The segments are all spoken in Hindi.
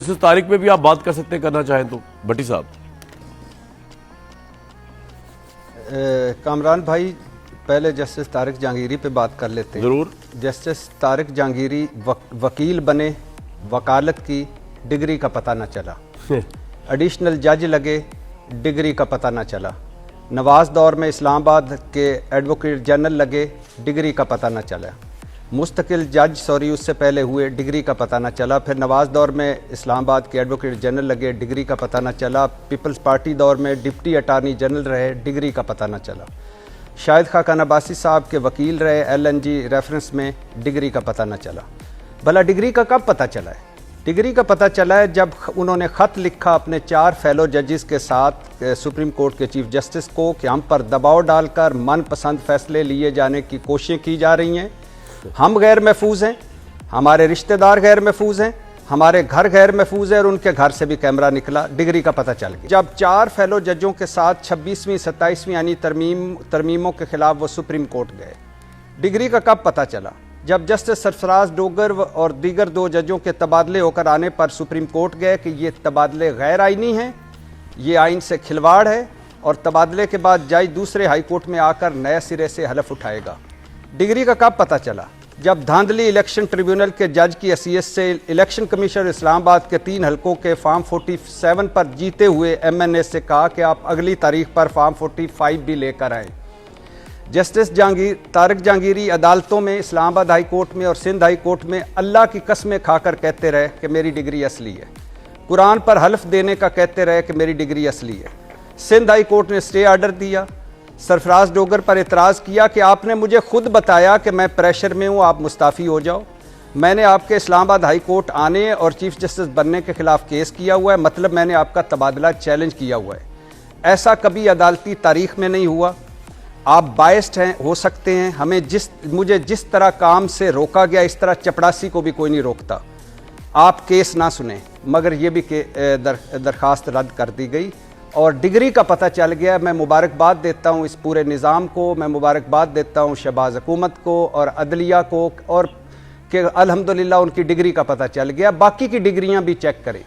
जस्टिस तारिक पे भी आप बात कर सकते हैं, करना चाहें तो भट्टी साहब। कामरान भाई, पहले जस्टिस तारिक जहांगीरी पे बात कर लेते हैं। जरूर। जस्टिस तारिक जहांगीरी वकील बने, वकालत की, डिग्री का पता न चला। एडिशनल जज लगे, डिग्री का पता न चला। नवाज दौर में इस्लामाबाद के एडवोकेट जनरल लगे, डिग्री का पता न चला। मुस्तकिल जज उससे पहले हुए, डिग्री का पता न चला। फिर नवाज दौर में इस्लामाबाद के एडवोकेट जनरल लगे, डिग्री का पता न चला। पीपल्स पार्टी दौर में डिप्टी अटार्नी जनरल रहे, डिग्री का पता न चला। शाहिद खान अब्बासी साहब के वकील रहे LNG रेफरेंस में, डिग्री का पता न चला। भला डिग्री का कब पता चला है? डिग्री का पता चला है जब उन्होंने ख़त लिखा अपने 4 फेलो जजेस के साथ सुप्रीम कोर्ट के चीफ जस्टिस को कि हम पर दबाव डालकर मनपसंद फैसले लिए जाने की कोशिशें की जा रही हैं, हम गैर महफूज हैं, हमारे रिश्तेदार गैर महफूज हैं, हमारे घर गैर महफूज है और उनके घर से भी कैमरा निकला। डिग्री का पता चल गया जब 4 फेलो जजों के साथ 26वीं 27वीं यानी तरमीमों के खिलाफ वो सुप्रीम कोर्ट गए। डिग्री का कब पता चला? जब जस्टिस सरफराज डोगर और दीगर 2 जजों के तबादले होकर आने पर सुप्रीम कोर्ट गए कि ये तबादले गैर आइनी हैं, ये आइन से खिलवाड़ है और तबादले के बाद जज दूसरे हाई कोर्ट में आकर नए सिरे से हलफ उठाएगा। डिग्री का कब पता चला? जब धांधली इलेक्शन ट्रिब्यूनल के जज की हैसियत से इलेक्शन कमीशनर इस्लामाबाद के 3 हलकों के फॉर्म 47 पर जीते हुए MNA से कहा कि आप अगली तारीख पर फॉर्म 45 भी लेकर आएँ। जस्टिस तारिक जहांगीरी अदालतों में, इस्लामाबाद हाई कोर्ट में और सिंध हाई कोर्ट में अल्लाह की कसमें खाकर कहते रहे कि मेरी डिग्री असली है। कुरान पर हल्फ देने का कहते रहे कि मेरी डिग्री असली है। सिंध हाई कोर्ट ने स्टे ऑर्डर दिया। सरफराज डोगर पर एतराज़ किया कि आपने मुझे खुद बताया कि मैं प्रेशर में हूँ, आप मुस्ताफ़ी हो जाओ। मैंने आपके इस्लामाबाद हाई कोर्ट आने और चीफ जस्टिस बनने के खिलाफ केस किया हुआ है, मतलब मैंने आपका तबादला चैलेंज किया हुआ है। ऐसा कभी अदालती तारीख में नहीं हुआ। आप बायस्ड हैं, हो सकते हैं, मुझे जिस तरह काम से रोका गया इस तरह चपड़ासी को भी कोई नहीं रोकता। आप केस ना सुने, मगर ये भी दरखास्त रद्द कर दी गई और डिग्री का पता चल गया। मैं मुबारकबाद देता हूँ इस पूरे निज़ाम को, मैं मुबारकबाद देता हूँ शहबाज हुकूमत को और अदलिया को, और कि अल्हम्दुलिल्लाह उनकी डिग्री का पता चल गया। बाकी की डिग्रियाँ भी चेक करें।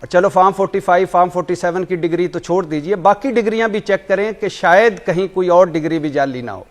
चलो फॉर्म 45, फॉर्म 47 की डिग्री तो छोड़ दीजिए, बाकी डिग्रियां भी चेक करें कि शायद कहीं कोई और डिग्री भी जाली ना हो।